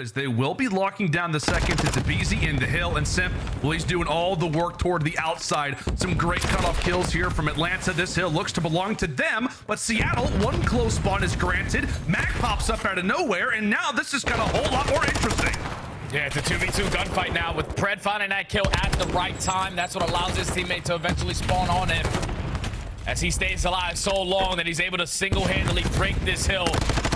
as they will be locking down the second to Debeezy in the hill, and Simp, well, he's doing all the work toward the outside. Some great cutoff kills here from Atlanta. This hill looks to belong to them, but Seattle, one close spawn is granted. Mac pops up out of nowhere, and now this is got a whole lot more interesting. Yeah, it's a 2v2 gunfight now with Pred finding that kill at the right time. That's what allows his teammate to eventually spawn on him, as he stays alive so long that he's able to single-handedly break this hill,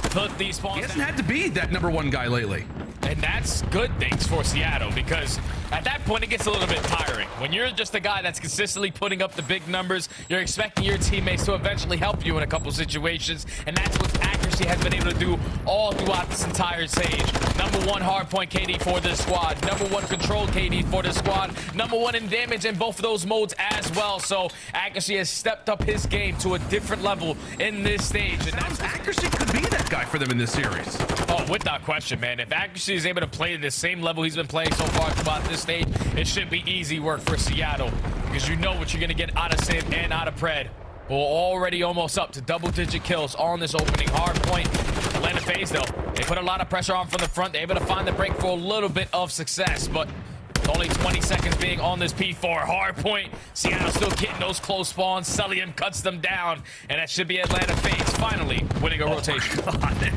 put these spawns He hasn't had to be that #1 guy lately. And that's good things for Seattle, because at that point it gets a little bit tiring. When you're just a guy that's consistently putting up the big numbers, you're expecting your teammates to eventually help you in a couple situations, and that's what Accuracy has been able to do all throughout this entire stage. #1 hardpoint KD for this squad, #1 control KD for this squad, #1 in damage in both of those modes as well. So Accuracy has stepped up his game to a different level in this stage, and that's Accuracy could be that guy for them in this series. Oh, without question, man. If Accuracy is able to play at the same level he's been playing so far throughout this stage, it should be easy work for Seattle, because you know what you're going to get out of Sim and out of Pred. We're already almost up to double-digit kills on this opening hard point. Atlanta Faze, though, they put a lot of pressure on from the front. They're able to find the break for a little bit of success, but with only 20 seconds being on this P4 hard point, Seattle still getting those close spawns. Cellium cuts them down, and that should be Atlanta Faze finally winning a rotation.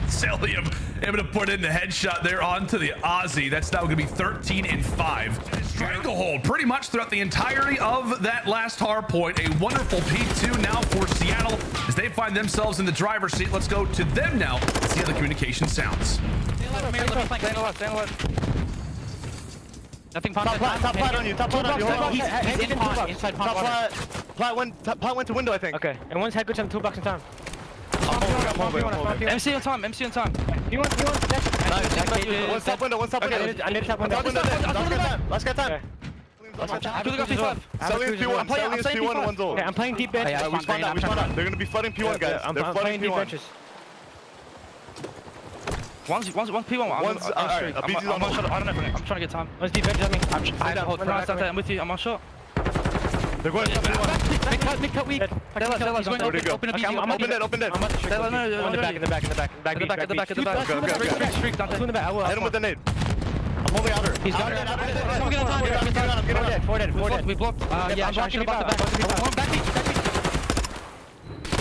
Cellium able to put in the headshot there onto the Aussie. That's now going to be 13 and 5. Stranglehold pretty much throughout the entirety of that last hard point. A wonderful P2 now for Seattle as they find themselves in the driver's seat. Let's go to them now and see how the communication sounds. Nothing top plat on you. Top plat on you. He's in pot. Inside pot. Plat went to window, I think. Okay. And one's head glitch on the toolbox in time. MC on time. MC on time. He wants. One top window. I need top window. Last guy time. Cellium's P1 and one's old. I'm playing deep bench. We spawned out. They're gonna be flooding P1, guys. They're flooding deep P1. benches. One's P1. Alright, I'm on shot. I don't know. I'm trying to get time. One's deep benches on me. I'm with you. I'm on shot. They're going to P1. Mid cut weak. Where'd he go? Open it. In the back. Streak. Hit him with the nade. I'm holding outer. He's got it. I'm dead. Four dead. We blocked. Yeah, I should have blocked the back.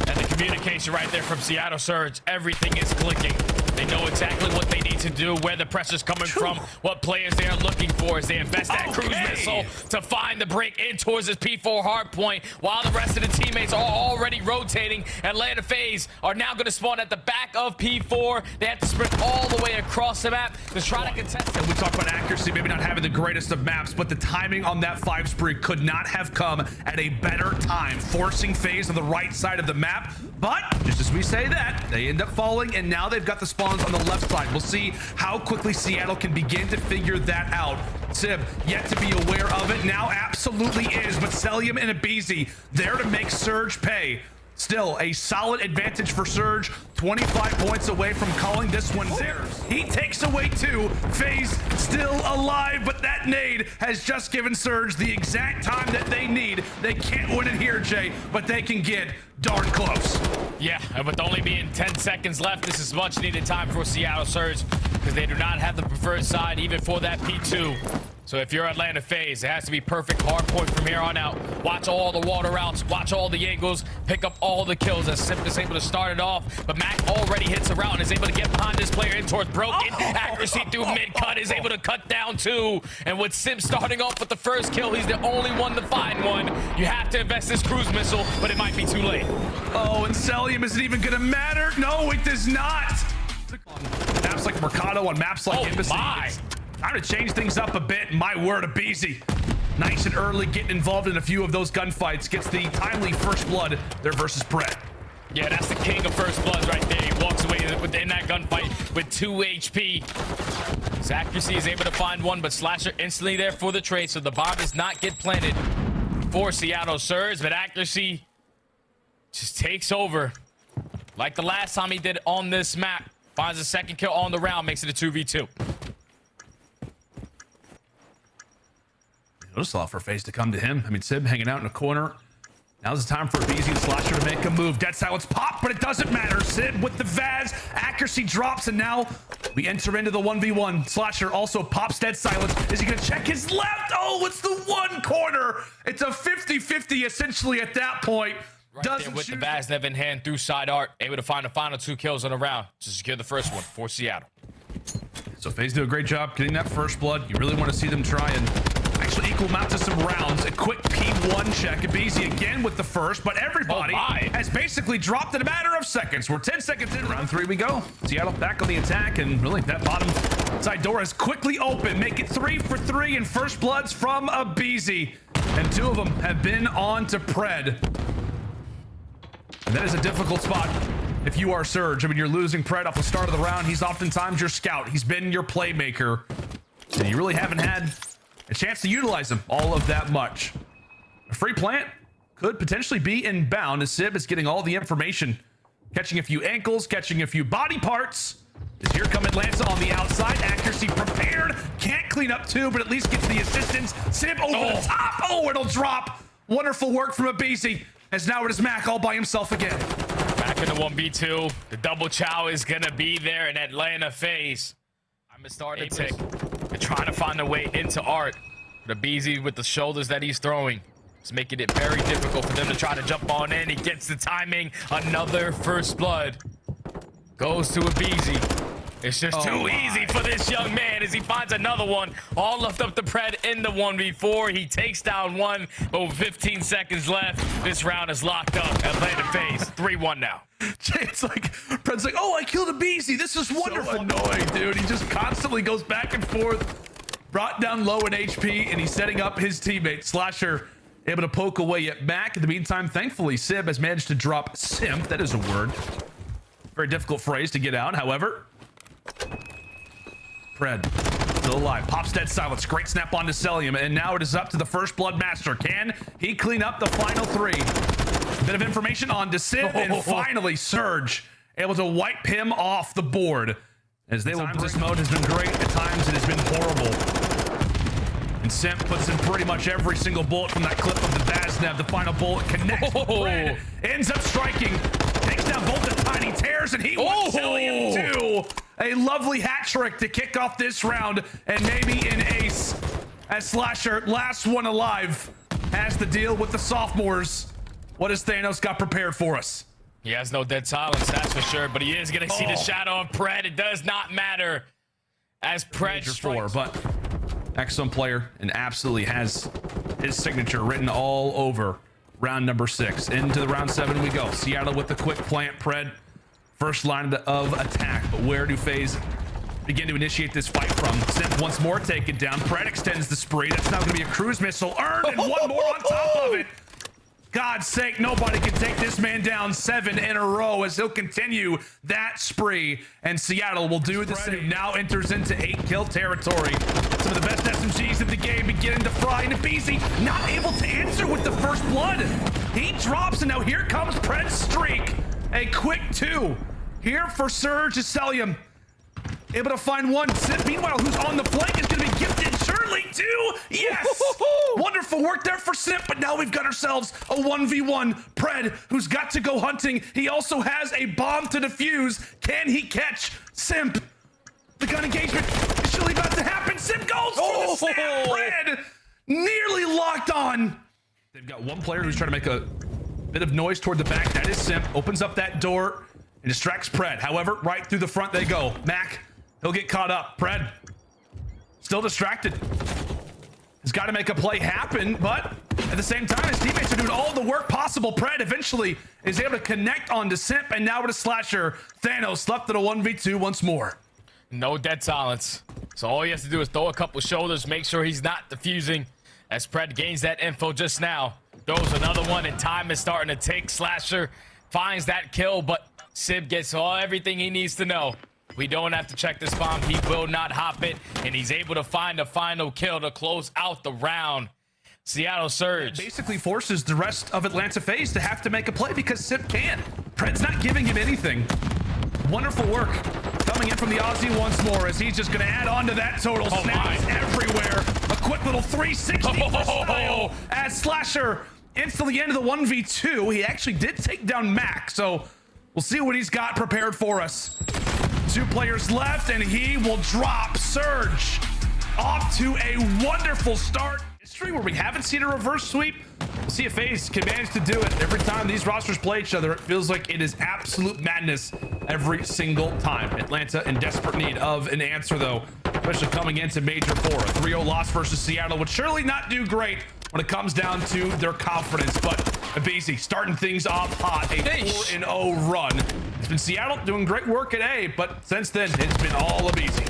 And the communication right there from Seattle Surge, everything is clicking. They know exactly what they need to do, where the pressure's coming from, what players they are looking for as they invest that cruise missile to find the break in towards this P4 hard point, while the rest of the teammates are already rotating. Atlanta Faze are now going to spawn at the back of P4. They have to sprint all the way across the map to try to contest. And we talk about accuracy, maybe not having the greatest of maps, but the timing on that 5 spree could not have come at a better time, forcing Faze on the right side of the map. But just as we say that, they end up falling, and now they've got the spawns on the left side. We'll see how quickly Seattle can begin to figure that out. Sib, yet to be aware of it, now absolutely is, but Cellium and Debeezy there to make Surge pay. Still a solid advantage for Surge, 25 points away from calling this one theirs. He takes away 2. Faze still alive, but that nade has just given Surge the exact time that they need. They can't win it here, Jay, but they can get darn close. Yeah, and with only being 10 seconds left, this is much needed time for Seattle Surge, because they do not have the preferred side even for that P2. So if you're Atlanta Faze, it has to be perfect hard point from here on out. Watch all the water routes, watch all the angles, pick up all the kills as Simp is able to start it off. But Mac already hits a route and is able to get behind this player in towards broken. Accuracy through mid-cut is able to cut down 2. And with Simp starting off with the first kill, he's the only one to find one. You have to invest this cruise missile, but it might be too late. Oh, and Cellium isn't even going to matter. No, it does not. On maps like Mercado, on maps like Embassy. Time to change things up a bit. My word, Debeezy. Nice and early, getting involved in a few of those gunfights. Gets the timely first blood there versus Brett. Yeah, that's the king of first bloods right there. He walks away in that gunfight with 2 HP. His accuracy is able to find one, but Slasher instantly there for the trade, so the bomb does not get planted for Seattle Surge, but accuracy just takes over. Like the last time he did on this map. Finds a second kill on the round, makes it a 2v2. Notice a lot for Faze to come to him. I mean, Sib hanging out in a corner. Now's the time for Beezy and Slasher to make a move. Dead silence pop, but it doesn't matter. Sib with the Vaz. Accuracy drops, and now We enter into the 1v1. Slasher also pops dead silence. Is he gonna check his left? Oh, it's the one corner. It's a 50-50 essentially at that point. Right there with the Vaznev in hand through side art, able to find the final 2 kills on the round to secure the first one for Seattle. So Faze do a great job getting that first blood. You really want to see them try and actually equal them out to some rounds. A quick P1 check. Abizi again with the first, but everybody has basically dropped in a matter of seconds. We're 10 seconds in. Round 3 we go. Seattle back on the attack, and really that bottom side door is quickly open. Make it 3 for 3 in first bloods from Abizi. And 2 of them have been on to Pred. And that is a difficult spot if you are Surge. I mean, you're losing Pred off the start of the round. He's oftentimes your scout. He's been your playmaker. And you really haven't had a chance to utilize him all of that much. A free plant could potentially be inbound as Sib is getting all the information. Catching a few ankles, catching a few body parts. As here come Atlanta on the outside. Accuracy prepared. Can't clean up 2, but at least gets the assistance. Sib over the top. Oh, it'll drop. Wonderful work from Abizi. As now it is Mac all by himself again. Back in the 1v2. The double chow is going to be there in Atlanta Faze. I'm starting to tick. They're trying to find a way into Art. But Abizi with the shoulders that he's throwing is making it very difficult for them to try to jump on in. He gets the timing. Another first blood goes to Abizi. It's just too easy for this young man as he finds another one. All left up to Pred in the 1v4. He takes down 1, but with 15 seconds left, this round is locked up. Atlanta Faze 3-1 now. It's like, Pred's like, oh, I killed Abizi. This is wonderful. So annoying, dude. He just constantly goes back and forth. Brought down low in HP, and he's setting up his teammate. Slasher able to poke away at Mac. In the meantime, thankfully, Sib has managed to drop Simp. That is a word. Very difficult phrase to get out, however. Pred still alive. Pops dead silence. Great snap onto Celium. And now it is up to the first blood master. Can he clean up the final 3? Bit of information on Sib, and finally Surge able to wipe him off the board. As they will bring this mode has been great. At times it has been horrible. And Simp puts in pretty much every single bullet from that clip of the Vaznev. The final bullet connects. Pred ends up striking. Takes down both the tiny tears, and he wants Celium too. A lovely hat trick to kick off this round, and maybe an ace as Slasher, last one alive, has to deal with the sophomores. What has Thanos got prepared for us? He has no dead silence, that's for sure, but he is going to see the shadow of Pred. It does not matter as Pred strikes. But excellent player and absolutely has his signature written all over round number 6. Into the round 7 we go. Seattle with the quick plant. Pred first line of attack, but where do Faze begin to initiate this fight from? Simp once more taken down. Pred extends the spree. That's now going to be a cruise missile earned, and one more on top of it. God's sake, nobody can take this man down 7 in a row as he'll continue that spree, and Seattle will do the same. Now enters into 8-kill territory. Some of the best SMGs in the game beginning to fry, and Abizi not able to answer with the first blood. He drops, and now here comes Pred's streak. A quick 2 here for Surge Celium. Able to find 1. Simp, meanwhile, who's on the flank, is going to be gifted surely 2. Yes! Wonderful work there for Simp, but now we've got ourselves a 1v1. Pred, who's got to go hunting. He also has a bomb to defuse. Can he catch Simp? The gun engagement is surely about to happen. Simp goes for the snap. Pred nearly locked on. They've got one player who's trying to make a bit of noise toward the back. That is Simp. Opens up that door and distracts Pred. However, right through the front they go. Mac, he'll get caught up. Pred, still distracted. He's got to make a play happen, but at the same time, his teammates are doing all the work possible. Pred eventually is able to connect onto Simp, and now with a Slasher, Thanos left at a 1v2 once more. No dead silence. So all he has to do is throw a couple shoulders, make sure he's not defusing. As Pred gains that info just now, throws another one, and time is starting to tick. Slasher finds that kill, but Sib gets everything he needs to know. We don't have to check this bomb. He will not hop it, and he's able to find a final kill to close out the round. Seattle Surge basically forces the rest of Atlanta Faze to have to make a play because Sib can't. Pred's not giving him anything. Wonderful work coming in from the Aussie once more as he's just going to add on to that total. Snaps everywhere. A quick little 360 for style as Slasher instantly into the 1v2. He actually did take down Mac, so we'll see what he's got prepared for us. 2 players left, and he will drop. Surge off to a wonderful start. History where we haven't seen a reverse sweep. We'll see if Faze can manage to do it. Every time these rosters play each other, it feels like it is absolute madness every single time. Atlanta in desperate need of an answer, though, especially coming into Major 4. A 3-0 loss versus Seattle would surely not do great when it comes down to their confidence, but Abizi starting things off hot. A 4-0 run. It's been Seattle doing great work at A, but since then, it's been all Abizi.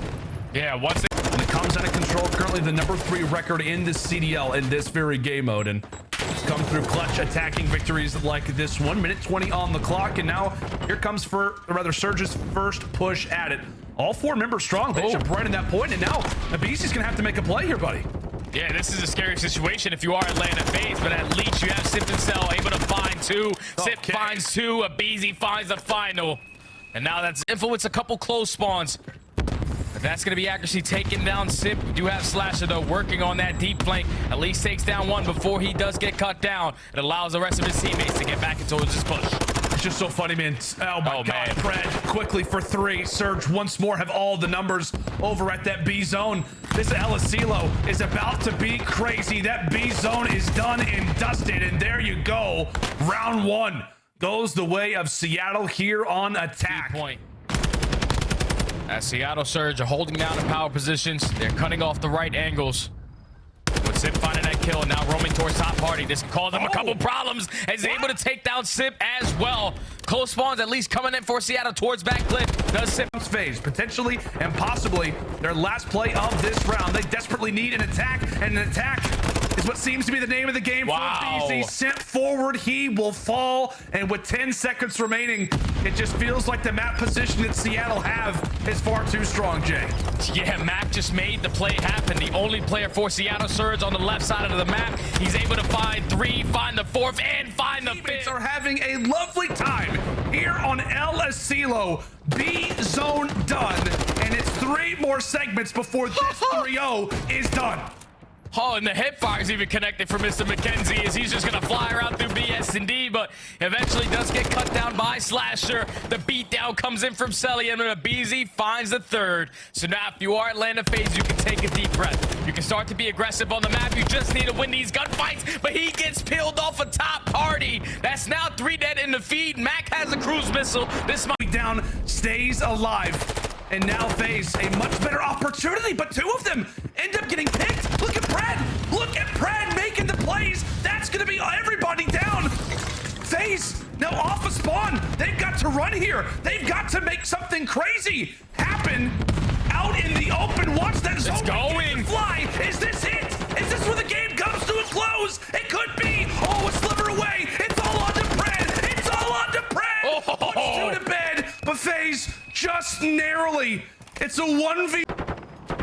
Yeah, once And it comes out of control. Currently the number 3 record in the CDL in this very game mode, and it's come through clutch attacking victories like this one. 1:20 on the clock, and now here comes Surge's first push at it. All 4 members strong. They jump right in that point, and now Abizi's gonna have to make a play here, buddy. Yeah, this is a scary situation if you are Atlanta Faze, but at least you have Sip and Cell able to find 2. Sip finds 2, Abizi finds the final. And now that's influence a couple close spawns. But that's going to be accuracy taking down Sip. We do have Slasher, though, working on that deep flank. At least takes down 1 before he does get cut down. It allows the rest of his teammates to get back into his push. It's just so funny, man. Oh my God, Fred quickly for 3. Surge once more have all the numbers over at that B zone. This El Asilo is about to be crazy. That B zone is done and dusted, and there you go. Round 1 goes the way of Seattle here on attack. Point. As Seattle Surge are holding down in power positions, they're cutting off the right angles. With Sip finding that kill and now roaming towards top party. This caused them a couple problems as able to take down Sip as well. Close spawns at least coming in for Seattle towards back cliff. Does Sip Faze potentially and possibly their last play of this round. They desperately need an attack, and an attack is what seems to be the name of the game for BC. Sent forward, he will fall, and with 10 seconds remaining, it just feels like the map position that Seattle have is far too strong, Jay. Yeah, Mac just made the play happen. The only player for Seattle Surge on the left side of the map. He's able to find 3, find the 4th, and find the 5th. Are having a lovely time here on El Asilo. B zone done, and it's 3 more segments before this 3-0 is done. Oh, and the hip fire is even connected for Mr. McKenzie as he's just going to fly around through BS&D, but eventually does get cut down by Slasher. The beatdown comes in from Selly, and Abizi finds the 3rd. So now if you are Atlanta Faze, you can take a deep breath. You can start to be aggressive on the map. You just need to win these gunfights, but he gets peeled off a top party. That's now 3 dead in the feed. Mac has a cruise missile. This might down stays alive. And now Faze a much better opportunity, but 2 of them end up getting picked. Look at Brad. Look at Brad making the plays. That's going to be everybody down. Faze now off a spawn. They've got to run here. They've got to make something crazy happen out in the open. Watch that zone going. Fly. Is this it? Is this where the game comes to a close? It could be. Oh, a sliver away. It's all on to Brad. It's all on to Brad. Puts 2 to bed, but Faze just narrowly. It's a 1v.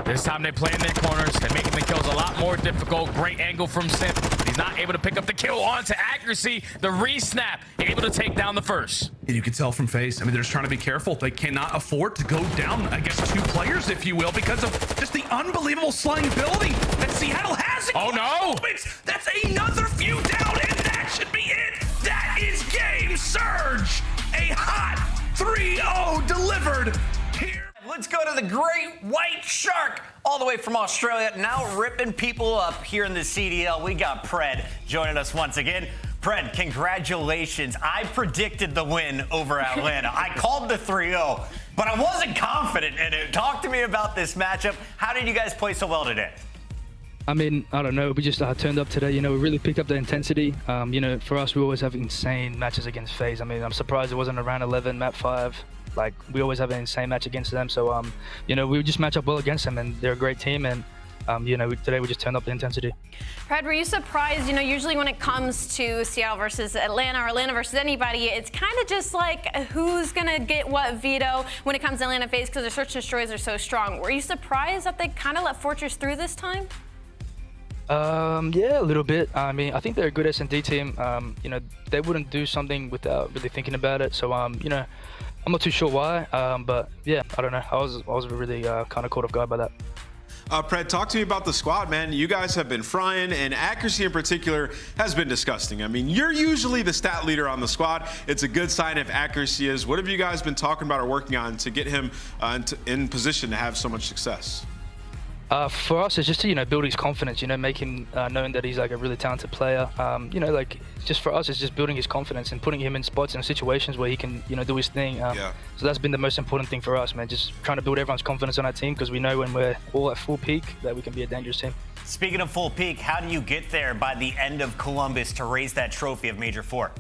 This time they play in their corners. They're making the kills a lot more difficult. Great angle from Sip. He's not able to pick up the kill onto accuracy. The re-snap, able to take down the 1st. And you can tell from Faze, I mean, they're just trying to be careful. They cannot afford to go down, I guess, 2 players, if you will, because of just the unbelievable slaying ability that Seattle has. Oh, no. That's another few down, and that should be it. That is game Surge. A hot 3-0 delivered here. Let's go to the Great White Shark, all the way from Australia, now ripping people up here in the CDL. We got Pred joining us once again. Pred, congratulations. I predicted the win over Atlanta. I called the 3-0, but I wasn't confident in it. Talk to me about this matchup. How did you guys play so well today? I mean, I don't know. We just turned up today. You know, we really picked up the intensity. You know, for us, we always have insane matches against Faze. I mean, I'm surprised it wasn't around 11, map 5. Like, we always have an insane match against them. So, you know, we just match up well against them, and they're a great team. And, you know, today we just turned up the intensity. Fred, were you surprised? You know, usually when it comes to Seattle versus Atlanta or Atlanta versus anybody, it's kind of just like who's going to get what veto when it comes to Atlanta Faze because their search and destroys are so strong. Were you surprised that they kind of let Fortress through this time? Yeah, a little bit. I mean, I think they're a good S&D team. You know, they wouldn't do something without really thinking about it. So, you know, I'm not too sure why. But yeah, I don't know. I was really kind of caught off guard by that. Pred, talk to me about the squad, man. You guys have been frying, and accuracy in particular has been disgusting. I mean, you're usually the stat leader on the squad. It's a good sign if accuracy is. What have you guys been talking about or working on to get him in position to have so much success? For us, it's just to, build his confidence, make him knowing that he's like a really talented player. Just for us, it's just building his confidence and putting him in spots and situations where he can, do his thing. So that's been the most important thing for us, man. Just trying to build everyone's confidence on our team, because we know when we're all at full peak that we can be a dangerous team. Speaking of full peak, how do you get there by the end of Columbus to raise that trophy of Major 4?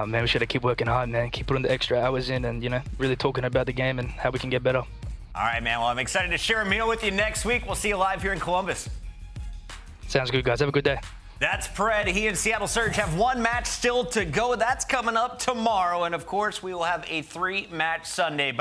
Man, we should keep working hard, man. Keep putting the extra hours in and, really talking about the game and how we can get better. All right, man. Well, I'm excited to share a meal with you next week. We'll see you live here in Columbus. Sounds good, guys. Have a good day. That's Pred. He and Seattle Surge have one match still to go. That's coming up tomorrow. And, of course, we will have a 3-match Sunday. But